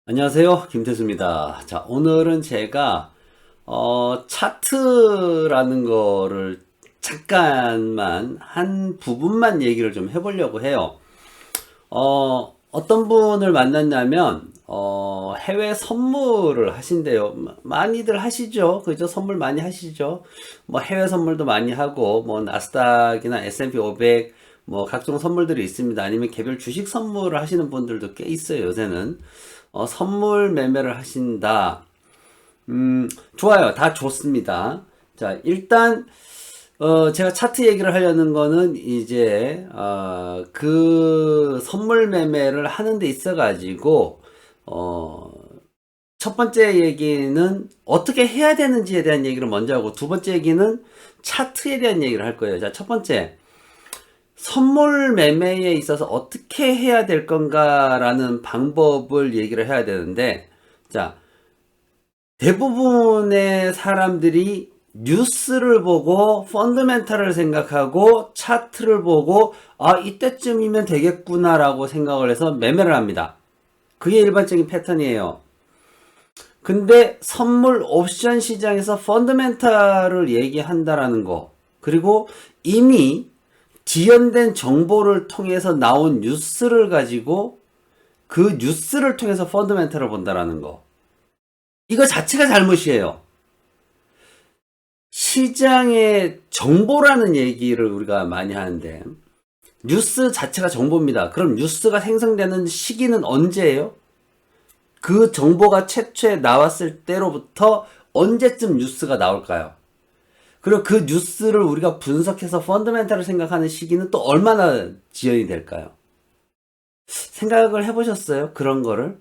안녕하세요, 김태수입니다. 자, 오늘은 제가 차트라는 거를 잠깐만 한 부분만 얘기를 좀 해보려고 해요. 어떤 분을 만났냐면 해외 선물을 하신대요. 많이들 하시죠, 그죠? 선물 많이 하시죠. 뭐 해외 선물도 많이 하고 뭐 나스닥이나 S&P 500 뭐 각종 선물들이 있습니다. 아니면 개별 주식 선물을 하시는 분들도 꽤 있어요, 요새는. 선물 매매를 하신다. 좋아요. 다 좋습니다. 자, 일단, 제가 차트 얘기를 하려는 거는 이제, 그 선물 매매를 하는 데 있어가지고, 첫 번째 얘기는 어떻게 해야 되는지에 대한 얘기를 먼저 하고, 두 번째 얘기는 차트에 대한 얘기를 할 거예요. 자, 첫 번째. 선물 매매에 있어서 어떻게 해야 될 건가라는 방법을 얘기를 해야 되는데, 자, 대부분의 사람들이 뉴스를 보고 펀더멘탈을 생각하고 차트를 보고 이때쯤이면 되겠구나라고 생각을 해서 매매를 합니다. 그게 일반적인 패턴이에요. 근데 선물 옵션 시장에서 펀더멘탈을 얘기한다라는 거, 그리고 이미 지연된 정보를 통해서 나온 뉴스를 가지고 그 뉴스를 통해서 펀더멘탈을 본다라는 거. 이거 자체가 잘못이에요. 시장의 정보라는 얘기를 우리가 많이 하는데 뉴스 자체가 정보입니다. 그럼 뉴스가 생성되는 시기는 언제예요? 그 정보가 최초에 나왔을 때로부터 언제쯤 뉴스가 나올까요? 그리고 그 뉴스를 우리가 분석해서 펀더멘탈을 생각하는 시기는 또 얼마나 지연이 될까요? 생각을 해보셨어요? 그런 거를?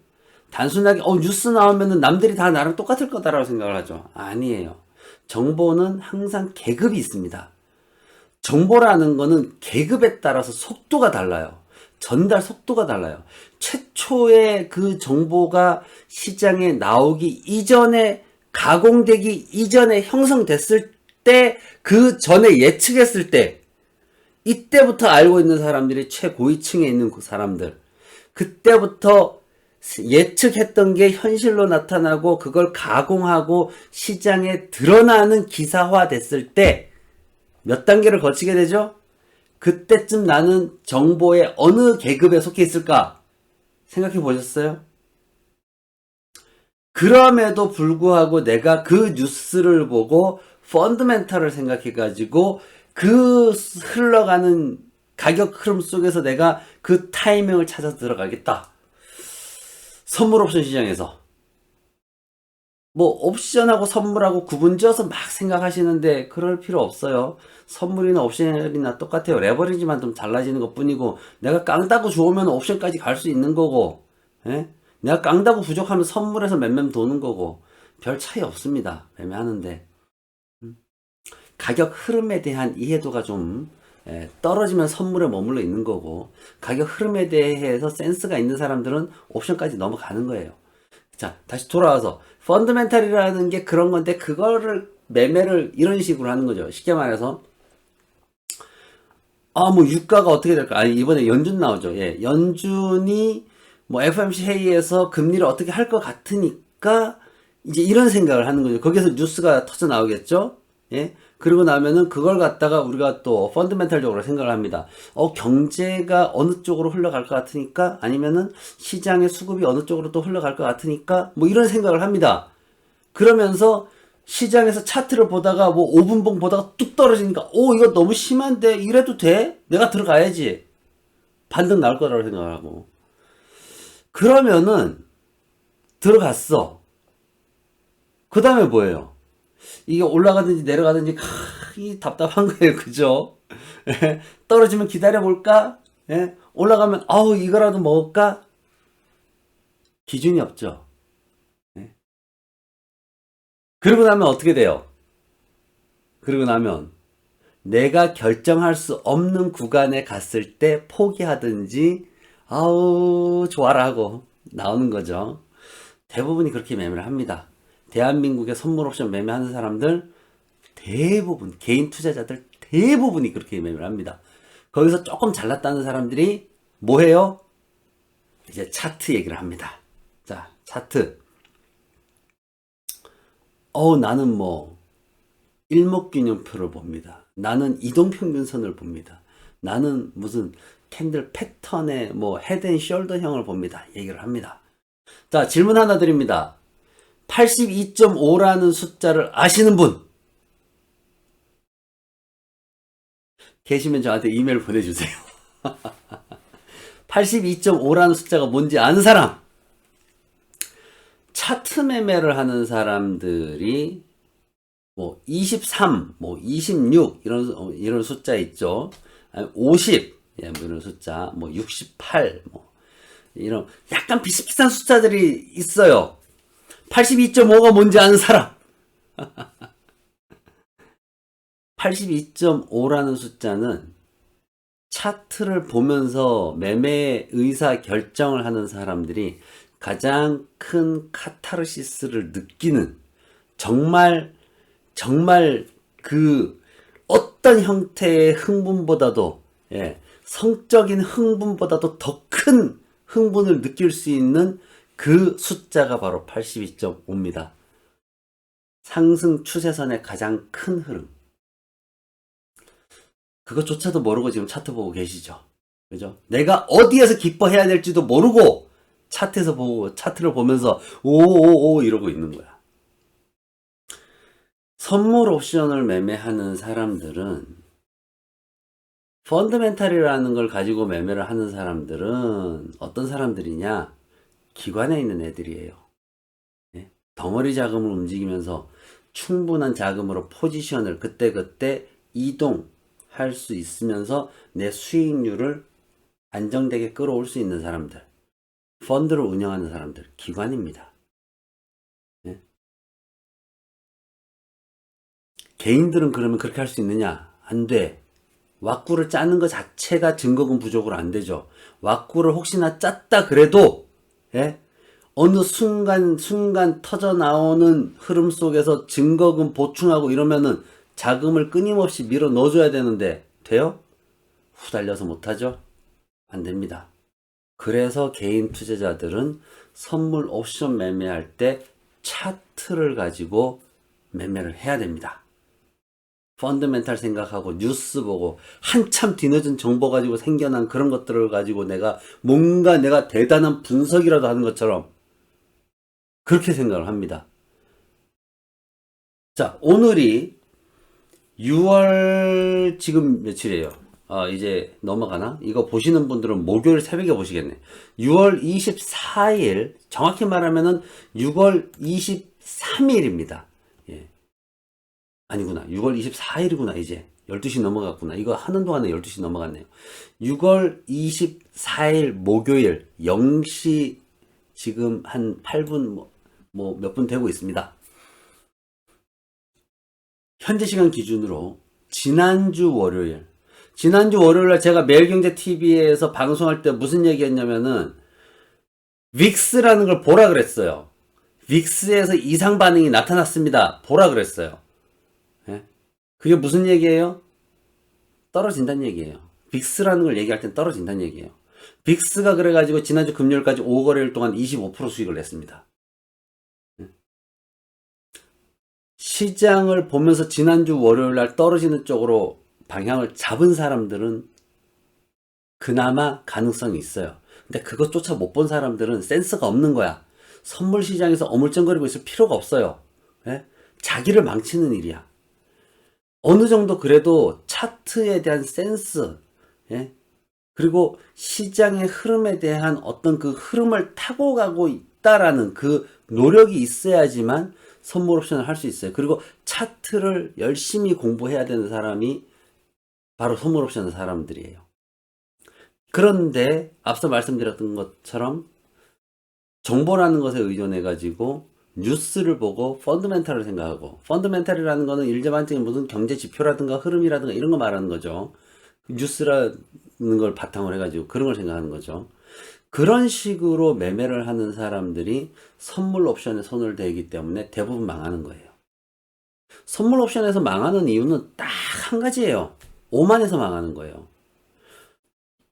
단순하게 뉴스 나오면은 남들이 다 나랑 똑같을 거다라고 생각을 하죠. 아니에요. 정보는 항상 계급이 있습니다. 정보라는 거는 계급에 따라서 속도가 달라요. 전달 속도가 달라요. 최초의 그 정보가 시장에 나오기 이전에, 가공되기 이전에 형성됐을 때, 그 전에 예측했을 때, 이때부터 알고 있는 사람들이 최고위층에 있는 그 사람들, 그때부터 예측했던 게 현실로 나타나고 그걸 가공하고 시장에 드러나는 기사화 됐을 때 몇 단계를 거치게 되죠? 그때쯤 나는 정보의 어느 계급에 속해 있을까 생각해 보셨어요? 그럼에도 불구하고 내가 그 뉴스를 보고 펀드멘탈을 생각해가지고 그 흘러가는 가격 흐름 속에서 내가 그 타이밍을 찾아서 들어가겠다. 선물 옵션 시장에서. 뭐 옵션하고 선물하고 구분지어서 막 생각하시는데 그럴 필요 없어요. 선물이나 옵션이나 똑같아요. 레버리지만 좀 달라지는 것 뿐이고, 내가 깡다구 좋으면 옵션까지 갈 수 있는 거고, 예? 내가 깡다구 부족하면 선물에서 맴맴 도는 거고, 별 차이 없습니다. 매매하는데. 가격 흐름에 대한 이해도가 좀 떨어지면 선물에 머물러 있는 거고, 가격 흐름에 대해서 센스가 있는 사람들은 옵션까지 넘어가는 거예요. 자, 다시 돌아와서 펀드멘탈이라는 게 그런 건데, 그거를 매매를 이런 식으로 하는 거죠. 쉽게 말해서 뭐 유가가 어떻게 될까? 아니, 이번에 연준 나오죠. 예, 연준이 뭐 FOMC 회의에서 금리를 어떻게 할 것 같으니까 이제 이런 생각을 하는 거죠. 거기서 뉴스가 터져 나오겠죠. 예, 그리고 나면은 그걸 갖다가 우리가 또 펀드멘탈적으로 생각을 합니다. 경제가 어느 쪽으로 흘러갈 것 같으니까, 아니면은 시장의 수급이 어느 쪽으로 또 흘러갈 것 같으니까, 뭐 이런 생각을 합니다. 그러면서 시장에서 차트를 보다가 뭐 5분봉 보다가 뚝 떨어지니까 이거 너무 심한데 이래도 돼? 내가 들어가야지. 반등 나올 거라고 생각하고. 그러면은 들어갔어. 그 다음에 뭐예요? 이게 올라가든지 내려가든지 답답한 거예요. 그죠? 떨어지면 기다려볼까? 올라가면 이거라도 먹을까? 기준이 없죠. 그러고 나면 어떻게 돼요? 그러고 나면 내가 결정할 수 없는 구간에 갔을 때 포기하든지 좋아라 하고 나오는 거죠. 대부분이 그렇게 매매를 합니다. 대한민국의 선물 옵션 매매하는 사람들 대부분, 개인 투자자들 대부분이 그렇게 매매를 합니다. 거기서 조금 잘났다는 사람들이 뭐 해요? 이제 차트 얘기를 합니다. 자, 차트. 나는 뭐 일목균형표를 봅니다. 나는 이동평균선을 봅니다. 나는 무슨 캔들 패턴의 뭐 헤드앤숄더형을 봅니다. 얘기를 합니다. 자, 질문 하나 드립니다. 82.5라는 숫자를 아시는 분 계시면 저한테 이메일 보내주세요. 82.5라는 숫자가 뭔지 아는 사람. 차트 매매를 하는 사람들이 뭐 23, 뭐 26 이런 숫자 있죠. 50, 뭐 이런 숫자, 뭐 68, 뭐 이런 약간 비슷비슷한 숫자들이 있어요. 82.5가 뭔지 아는 사람. 82.5라는 숫자는 차트를 보면서 매매 의사 결정을 하는 사람들이 가장 큰 카타르시스를 느끼는, 정말 그 어떤 형태의 흥분보다도, 성적인 흥분보다도 더 큰 흥분을 느낄 수 있는 그 숫자가 바로 82.5입니다. 상승 추세선의 가장 큰 흐름. 그것조차도 모르고 지금 차트 보고 계시죠? 그죠? 내가 어디에서 기뻐해야 될지도 모르고 차트에서 보고, 차트를 보면서 오오오 이러고 있는 거야. 선물 옵션을 매매하는 사람들은, 펀드멘탈이라는 걸 가지고 매매를 하는 사람들은 어떤 사람들이냐? 기관에 있는 애들이에요. 덩어리 자금을 움직이면서 충분한 자금으로 포지션을 그때그때 이동할 수 있으면서 내 수익률을 안정되게 끌어올 수 있는 사람들, 펀드를 운영하는 사람들, 기관입니다. 개인들은 그러면 그렇게 할 수 있느냐? 안 돼. 왁구를 짜는 것 자체가 증거금 부족으로 안 되죠. 왁구를 혹시나 짰다 그래도, 어느 순간 터져 나오는 흐름 속에서 증거금 보충하고 이러면은 자금을 끊임없이 밀어 넣어줘야 되는데, 돼요? 후달려서 못하죠? 안 됩니다. 그래서 개인 투자자들은 선물 옵션 매매할 때 차트를 가지고 매매를 해야 됩니다. 펀드멘탈 생각하고 뉴스 보고 한참 뒤늦은 정보 가지고 생겨난 그런 것들을 가지고 내가 대단한 분석이라도 하는 것처럼 그렇게 생각을 합니다. 자, 오늘이 6월 지금 며칠이에요? 이제 넘어가나? 이거 보시는 분들은 목요일 새벽에 보시겠네. 6월 24일, 정확히 말하면은 6월 23일입니다. 아니구나. 6월 24일이구나, 이제. 12시 넘어갔구나. 이거 하는 동안에 12시 넘어갔네요. 6월 24일 목요일 0시 지금 한 8분, 뭐 몇 분 되고 있습니다. 현재 시간 기준으로 지난주 월요일 날 제가 매일경제TV에서 방송할 때 무슨 얘기 했냐면은 윅스라는 걸 보라 그랬어요. 윅스에서 이상 반응이 나타났습니다. 보라 그랬어요. 그게 무슨 얘기예요? 떨어진다는 얘기예요. 빅스라는 걸 얘기할 땐 떨어진다는 얘기예요. 빅스가 그래가지고 지난주 금요일까지 5거래일 동안 25% 수익을 냈습니다. 시장을 보면서 지난주 월요일 날 떨어지는 쪽으로 방향을 잡은 사람들은 그나마 가능성이 있어요. 근데 그것조차 못 본 사람들은 센스가 없는 거야. 선물 시장에서 어물쩡거리고 있을 필요가 없어요. 자기를 망치는 일이야. 어느 정도 그래도 차트에 대한 센스, 그리고 시장의 흐름에 대한 어떤 그 흐름을 타고 가고 있다라는 그 노력이 있어야지만 선물 옵션을 할 수 있어요. 그리고 차트를 열심히 공부해야 되는 사람이 바로 선물 옵션 사람들이에요. 그런데 앞서 말씀드렸던 것처럼 정보라는 것에 의존해 가지고 뉴스를 보고 펀드멘탈을 생각하고, 펀드멘탈이라는 거는 일제만적인 무슨 경제 지표라든가 흐름이라든가 이런 거 말하는 거죠. 뉴스라는 걸 바탕으로 해가지고 그런 걸 생각하는 거죠. 그런 식으로 매매를 하는 사람들이 선물 옵션에 손을 대기 때문에 대부분 망하는 거예요. 선물 옵션에서 망하는 이유는 딱 한 가지예요. 오만해서 망하는 거예요.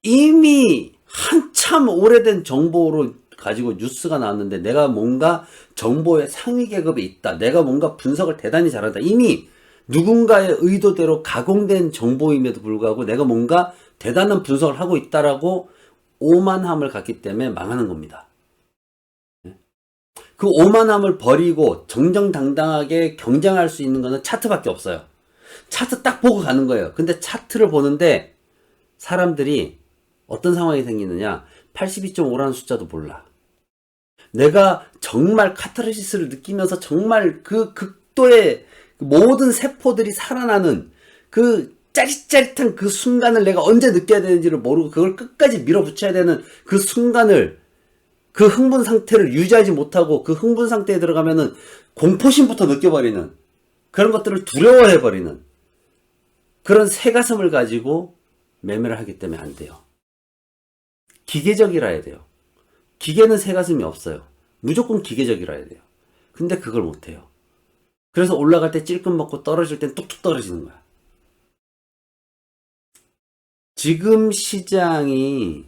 이미 한참 오래된 정보로 가지고 뉴스가 나왔는데 내가 뭔가 정보의 상위 계급에 있다. 내가 뭔가 분석을 대단히 잘한다. 이미 누군가의 의도대로 가공된 정보임에도 불구하고 내가 뭔가 대단한 분석을 하고 있다라고 오만함을 갖기 때문에 망하는 겁니다. 그 오만함을 버리고 정정당당하게 경쟁할 수 있는 거는 차트밖에 없어요. 차트 딱 보고 가는 거예요. 근데 차트를 보는데 사람들이 어떤 상황이 생기느냐, 82.5라는 숫자도 몰라. 내가 정말 카타르시스를 느끼면서 정말 그 극도의 모든 세포들이 살아나는 그 짜릿짜릿한 그 순간을 내가 언제 느껴야 되는지를 모르고 그걸 끝까지 밀어붙여야 되는 그 순간을, 그 흥분 상태를 유지하지 못하고 그 흥분 상태에 들어가면은 공포심부터 느껴버리는, 그런 것들을 두려워해버리는 그런 새가슴을 가지고 매매를 하기 때문에 안 돼요. 기계적이라 해야 돼요. 기계는 새가슴이 없어요. 무조건 기계적이라 해야 돼요. 근데 그걸 못해요. 그래서 올라갈 때 찔끔 먹고 떨어질 땐 뚝뚝 떨어지는 거야. 지금 시장이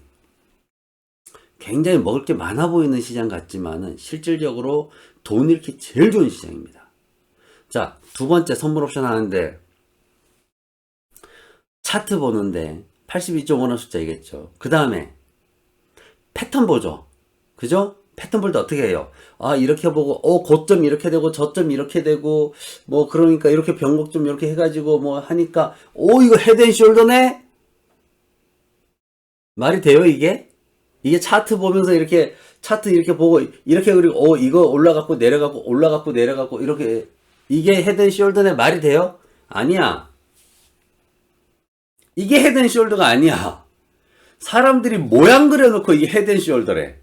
굉장히 먹을 게 많아 보이는 시장 같지만은 실질적으로 돈 잃기 제일 좋은 시장입니다. 자, 두 번째 선물 옵션 하는데 차트 보는데 82.5라는 숫자이겠죠. 그 다음에 패턴 보죠. 그죠? 패턴 볼 때 어떻게 해요? 아, 이렇게 보고, 고점 이렇게 되고, 저점 이렇게 되고, 뭐, 그러니까 이렇게 변곡점 이렇게 해가지고, 뭐, 하니까, 이거 헤드앤숄더네? 말이 돼요, 이게? 이게 차트 보면서 이렇게, 차트 이렇게 보고, 이렇게 그리고, 이거 올라갔고, 내려갔고, 올라갔고, 내려갔고, 이렇게, 이게 헤드앤숄더네? 말이 돼요? 아니야. 이게 헤드앤숄더가 아니야. 사람들이 모양 그려놓고 이게 헤드앤숄더래.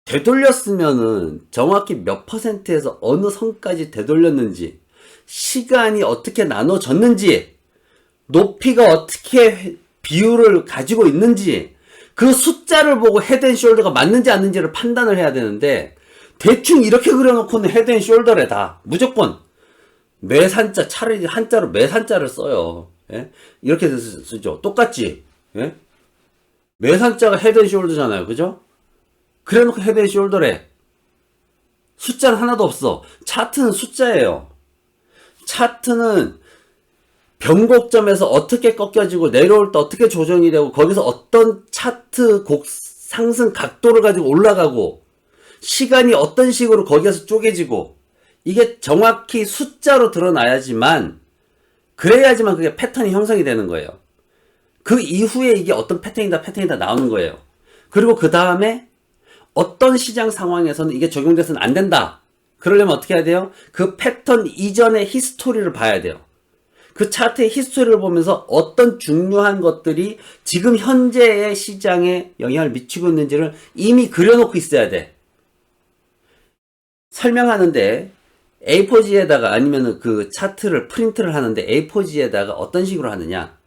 되돌렸으면은 정확히 몇 퍼센트에서 어느 선까지 되돌렸는지, 시간이 어떻게 나눠졌는지, 높이가 어떻게 비율을 가지고 있는지, 그 숫자를 보고 헤드앤숄더가 맞는지 안 맞는지를 판단을 해야 되는데, 대충 이렇게 그려놓고는 헤드앤숄더래. 다 무조건 매산자, 차라리 한자로 매산자를 써요. 예? 이렇게 쓰죠. 똑같지? 예? 매산자가 헤드앤숄더잖아요. 그죠? 그래놓고 헤드앤숄더래. 숫자는 하나도 없어. 차트는 숫자예요. 차트는 변곡점에서 어떻게 꺾여지고 내려올 때 어떻게 조정이 되고 거기서 어떤 차트 상승 각도를 가지고 올라가고 시간이 어떤 식으로 거기에서 쪼개지고, 이게 정확히 숫자로 드러나야지만, 그래야지만 그게 패턴이 형성이 되는 거예요. 그 이후에 이게 어떤 패턴이다 나오는 거예요. 그리고 그 다음에 어떤 시장 상황에서는 이게 적용돼서는 안 된다. 그러려면 어떻게 해야 돼요? 그 패턴 이전의 히스토리를 봐야 돼요. 그 차트의 히스토리를 보면서 어떤 중요한 것들이 지금 현재의 시장에 영향을 미치고 있는지를 이미 그려놓고 있어야 돼. 설명하는데 A4지에다가 아니면 그 차트를 프린트를 하는데 A4지에다가 어떤 식으로 하느냐.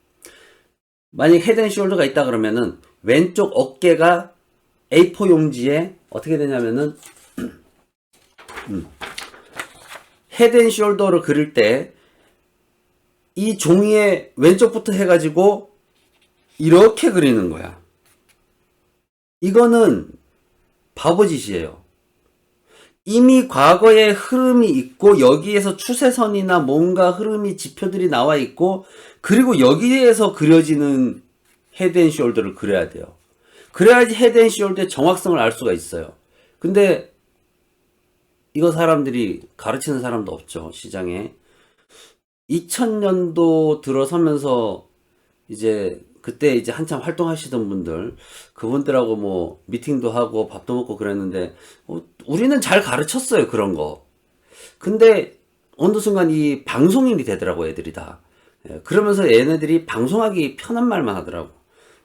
만약 헤드앤숄더가 있다 그러면은 왼쪽 어깨가 A4 용지에 어떻게 되냐면은 헤드앤숄더를 그릴 때 이 종이에 왼쪽부터 해가지고 이렇게 그리는 거야. 이거는 바보짓이에요. 이미 과거의 흐름이 있고 여기에서 추세선이나 뭔가 흐름이 지표들이 나와 있고, 그리고 여기에서 그려지는 헤드앤숄더를 그려야 돼요. 그래야지 헤드앤숄더의 정확성을 알 수가 있어요. 근데 이거 사람들이 가르치는 사람도 없죠, 시장에. 2000년도 들어서면서 이제 그때 이제 한참 활동하시던 분들, 그분들하고 뭐 미팅도 하고 밥도 먹고 그랬는데, 우리는 잘 가르쳤어요, 그런 거. 근데 어느 순간 이 방송인이 되더라고, 애들이 다. 그러면서 얘네들이 방송하기 편한 말만 하더라고.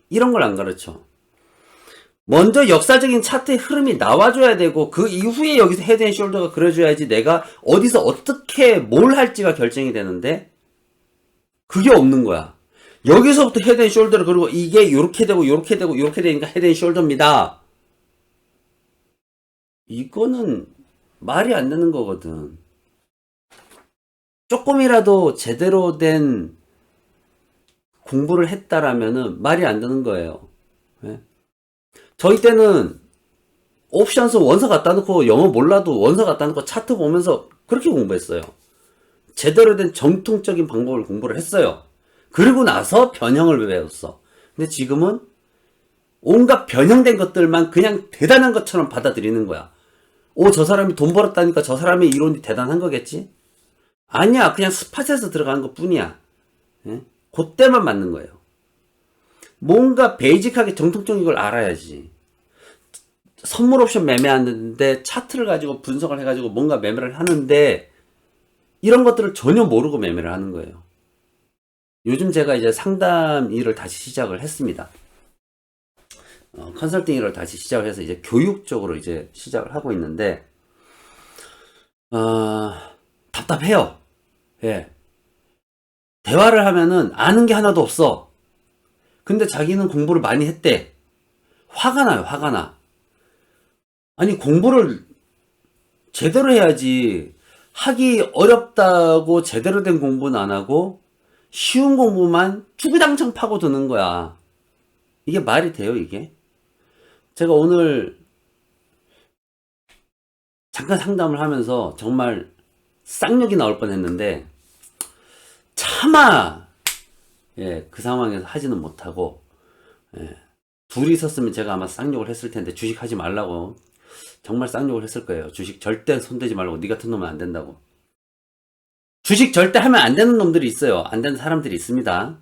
이런 걸 안 가르쳐. 먼저 역사적인 차트의 흐름이 나와줘야 되고, 그 이후에 여기서 헤드앤숄더가 그려줘야지 내가 어디서 어떻게 뭘 할지가 결정이 되는데, 그게 없는 거야. 여기서부터 헤드앤숄더를 그리고 이게 요렇게 되고 요렇게 되고 요렇게 되니까 헤드앤숄더입니다. 이거는 말이 안 되는 거거든. 조금이라도 제대로 된 공부를 했다라면은 말이 안 되는 거예요. 네? 저희 때는 옵션스 원서 갖다 놓고 영어 몰라도 원서 갖다 놓고 차트 보면서 그렇게 공부했어요. 제대로 된 정통적인 방법을 공부를 했어요. 그리고 나서 변형을 배웠어. 근데 지금은 온갖 변형된 것들만 그냥 대단한 것처럼 받아들이는 거야. 오, 저 사람이 돈 벌었다니까 저 사람의 이론이 대단한 거겠지? 아니야, 그냥 스팟에서 들어가는 것 뿐이야. 예? 그때만 맞는 거예요. 뭔가 베이직하게 정통적인 걸 알아야지. 선물 옵션 매매하는데 차트를 가지고 분석을 해가지고 뭔가 매매를 하는데 이런 것들을 전혀 모르고 매매를 하는 거예요. 요즘 제가 이제 상담 일을 다시 시작을 했습니다. 컨설팅 일을 다시 시작을 해서 이제 교육적으로 이제 시작을 하고 있는데, 답답해요. 예. 대화를 하면은 아는 게 하나도 없어. 근데 자기는 공부를 많이 했대. 화가 나요, 화가 나. 아니, 공부를 제대로 해야지. 하기 어렵다고 제대로 된 공부는 안 하고 쉬운 공부만 주구장창 파고드는 거야. 이게 말이 돼요, 이게? 제가 오늘 잠깐 상담을 하면서 정말 쌍욕이 나올 뻔했는데 차마 그 상황에서 하지는 못하고 둘이 있었으면 제가 아마 쌍욕을 했을 텐데 주식 하지 말라고 정말 쌍욕을 했을 거예요. 주식 절대 손대지 말고 네 같은 놈은 안 된다고. 주식 절대 하면 안 되는 놈들이 있어요. 안 되는 사람들이 있습니다.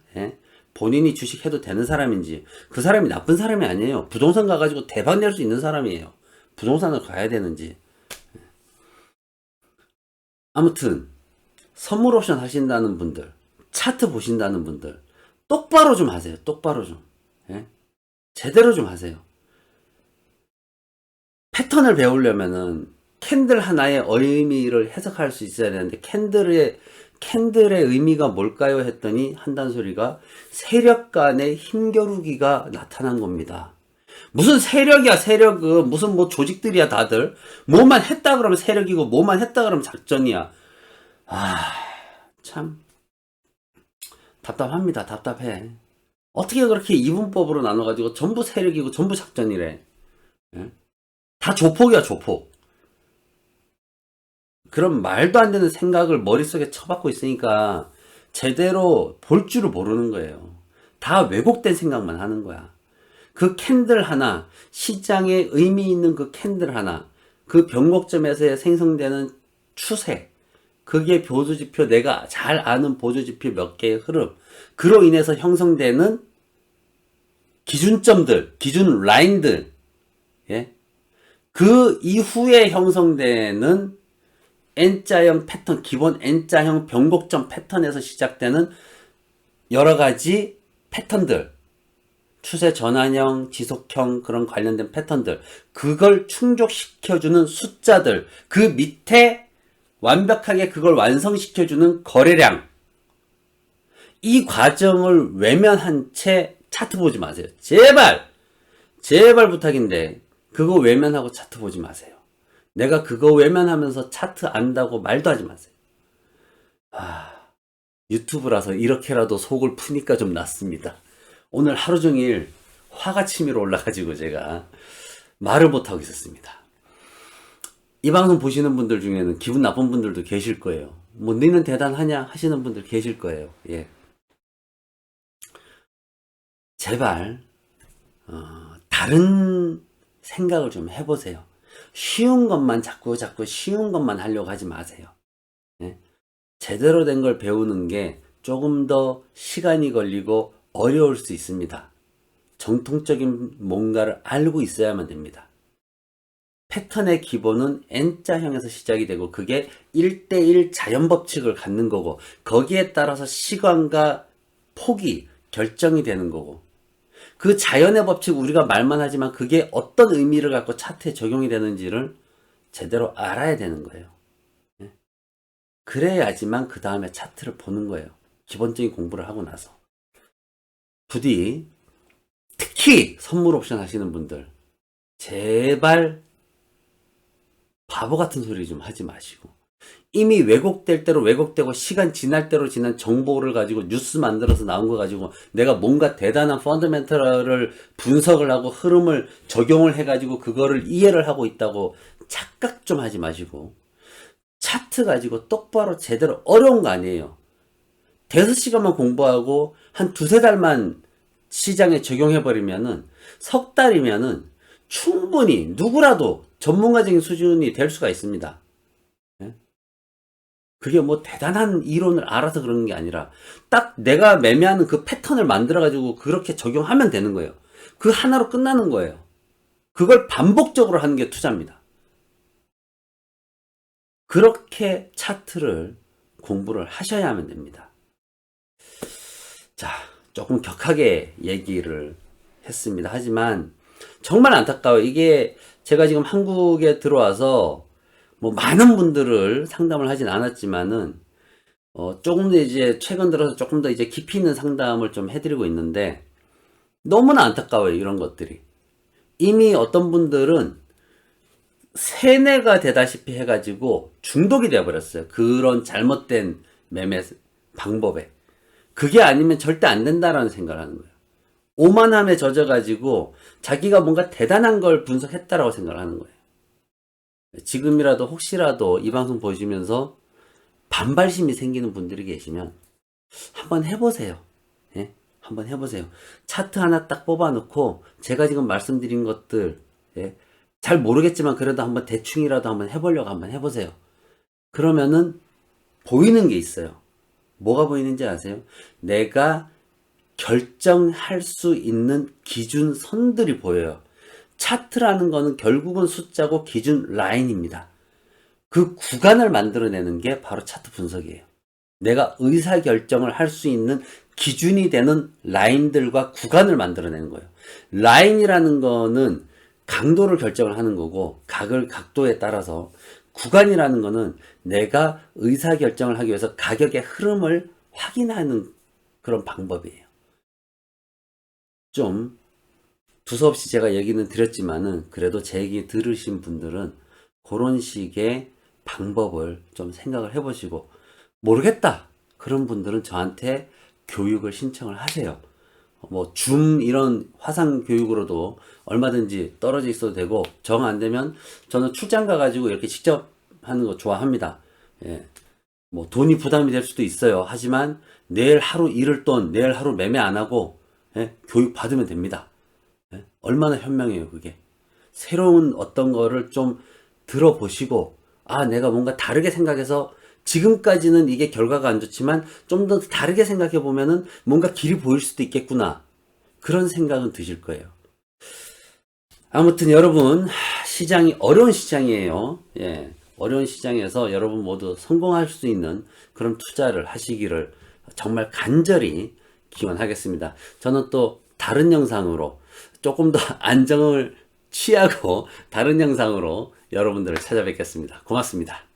본인이 주식해도 되는 사람인지 그 사람이 나쁜 사람이 아니에요. 부동산 가가지고 대박 낼 수 있는 사람이에요. 부동산을 가야 되는지. 아무튼 선물 옵션 하신다는 분들, 차트 보신다는 분들 똑바로 좀 하세요. 똑바로 좀. 제대로 좀 하세요. 패턴을 배우려면은 캔들 하나의 의미를 해석할 수 있어야 되는데 캔들의 의미가 뭘까요? 했더니 한단 소리가 세력 간의 힘겨루기가 나타난 겁니다. 무슨 세력이야, 세력은. 무슨 뭐 조직들이야, 다들. 뭐만 했다 그러면 세력이고, 뭐만 했다 그러면 작전이야. 참. 답답합니다, 답답해. 어떻게 그렇게 이분법으로 나눠가지고 전부 세력이고, 전부 작전이래. 다 조폭이야, 조폭. 그런 말도 안 되는 생각을 머릿속에 쳐박고 있으니까 제대로 볼 줄을 모르는 거예요. 다 왜곡된 생각만 하는 거야. 그 캔들 하나, 시장에 의미 있는 그 캔들 하나, 그 변곡점에서 생성되는 추세, 그게 보조지표, 내가 잘 아는 보조지표 몇 개의 흐름, 그로 인해서 형성되는 기준점들, 기준 라인들, 그 이후에 형성되는 N자형 패턴, 기본 N자형 변곡점 패턴에서 시작되는 여러 가지 패턴들, 추세 전환형, 지속형 그런 관련된 패턴들, 그걸 충족시켜주는 숫자들, 그 밑에 완벽하게 그걸 완성시켜주는 거래량, 이 과정을 외면한 채 차트 보지 마세요. 제발! 제발 부탁인데 그거 외면하고 차트 보지 마세요. 내가 그거 외면하면서 차트 안다고 말도 하지 마세요. 유튜브라서 이렇게라도 속을 푸니까 좀 낫습니다. 오늘 하루 종일 화가 치밀어 올라가지고 제가 말을 못하고 있었습니다. 이 방송 보시는 분들 중에는 기분 나쁜 분들도 계실 거예요. 뭐 너는 대단하냐 하시는 분들 계실 거예요. 제발 다른 생각을 좀 해보세요. 쉬운 것만 자꾸 쉬운 것만 하려고 하지 마세요. 제대로 된 걸 배우는 게 조금 더 시간이 걸리고 어려울 수 있습니다. 정통적인 뭔가를 알고 있어야만 됩니다. 패턴의 기본은 N자형에서 시작이 되고 그게 1대1 자연법칙을 갖는 거고 거기에 따라서 시간과 폭이 결정이 되는 거고 그 자연의 법칙 우리가 말만 하지만 그게 어떤 의미를 갖고 차트에 적용이 되는지를 제대로 알아야 되는 거예요. 그래야지만 그 다음에 차트를 보는 거예요. 기본적인 공부를 하고 나서. 부디 특히 선물 옵션 하시는 분들 제발 바보 같은 소리 좀 하지 마시고 이미 왜곡될 대로 왜곡되고 시간 지날 대로 지난 정보를 가지고 뉴스 만들어서 나온 거 가지고 내가 뭔가 대단한 펀더멘털을 분석을 하고 흐름을 적용을 해가지고 그거를 이해를 하고 있다고 착각 좀 하지 마시고, 차트 가지고 똑바로 제대로, 어려운 거 아니에요. 대여섯 시간만 공부하고 한 두세 달만 시장에 적용해버리면은 석 달이면은 충분히 누구라도 전문가적인 수준이 될 수가 있습니다. 예? 그게 뭐 대단한 이론을 알아서 그러는 게 아니라 딱 내가 매매하는 그 패턴을 만들어가지고 그렇게 적용하면 되는 거예요. 그 하나로 끝나는 거예요. 그걸 반복적으로 하는 게 투자입니다. 그렇게 차트를 공부를 하셔야 하면 됩니다. 자, 조금 격하게 얘기를 했습니다. 하지만 정말 안타까워요. 이게 제가 지금 한국에 들어와서 뭐 많은 분들을 상담을 하진 않았지만은 조금 더 이제 최근 들어서 조금 더 이제 깊이 있는 상담을 좀 해드리고 있는데, 너무나 안타까워요. 이런 것들이 이미 어떤 분들은 세뇌가 되다시피 해가지고 중독이 되어버렸어요. 그런 잘못된 매매 방법에. 그게 아니면 절대 안 된다라는 생각을 하는 거예요. 오만함에 젖어가지고 자기가 뭔가 대단한 걸 분석했다라고 생각을 하는 거예요. 지금이라도 혹시라도 이 방송 보시면서 반발심이 생기는 분들이 계시면 한번 해보세요. 예? 한번 해보세요. 차트 하나 딱 뽑아놓고 제가 지금 말씀드린 것들, 예? 잘 모르겠지만 그래도 한번 대충이라도 한번 해보려고 한번 해보세요. 그러면은 보이는 게 있어요. 뭐가 보이는지 아세요? 내가 결정할 수 있는 기준선들이 보여요. 차트라는 거는 결국은 숫자고 기준 라인입니다. 그 구간을 만들어내는 게 바로 차트 분석이에요. 내가 의사결정을 할 수 있는 기준이 되는 라인들과 구간을 만들어내는 거예요. 라인이라는 거는 강도를 결정을 하는 거고, 각도에 따라서, 구간이라는 거는 내가 의사결정을 하기 위해서 가격의 흐름을 확인하는 그런 방법이에요. 좀 두서없이 제가 얘기는 드렸지만은 그래도 제 얘기 들으신 분들은 그런 식의 방법을 좀 생각을 해보시고, 모르겠다 그런 분들은 저한테 교육을 신청을 하세요. 뭐 줌 이런 화상 교육으로도 얼마든지 떨어져 있어도 되고, 정 안 되면 저는 출장 가가지고 이렇게 직접 하는 거 좋아합니다. 예. 뭐 돈이 부담이 될 수도 있어요. 하지만 내일 하루 잃을 돈, 내일 하루 매매 안 하고, 예? 교육 받으면 됩니다. 예? 얼마나 현명해요, 그게. 새로운 어떤 거를 좀 들어보시고, 아, 내가 뭔가 다르게 생각해서 지금까지는 이게 결과가 안 좋지만 좀 더 다르게 생각해 보면은 뭔가 길이 보일 수도 있겠구나. 그런 생각은 드실 거예요. 아무튼 여러분, 시장이 어려운 시장이에요. 예. 어려운 시장에서 여러분 모두 성공할 수 있는 그런 투자를 하시기를 정말 간절히 기원하겠습니다. 저는 또 다른 영상으로 조금 더 안정을 취하고 다른 영상으로 여러분들을 찾아뵙겠습니다. 고맙습니다.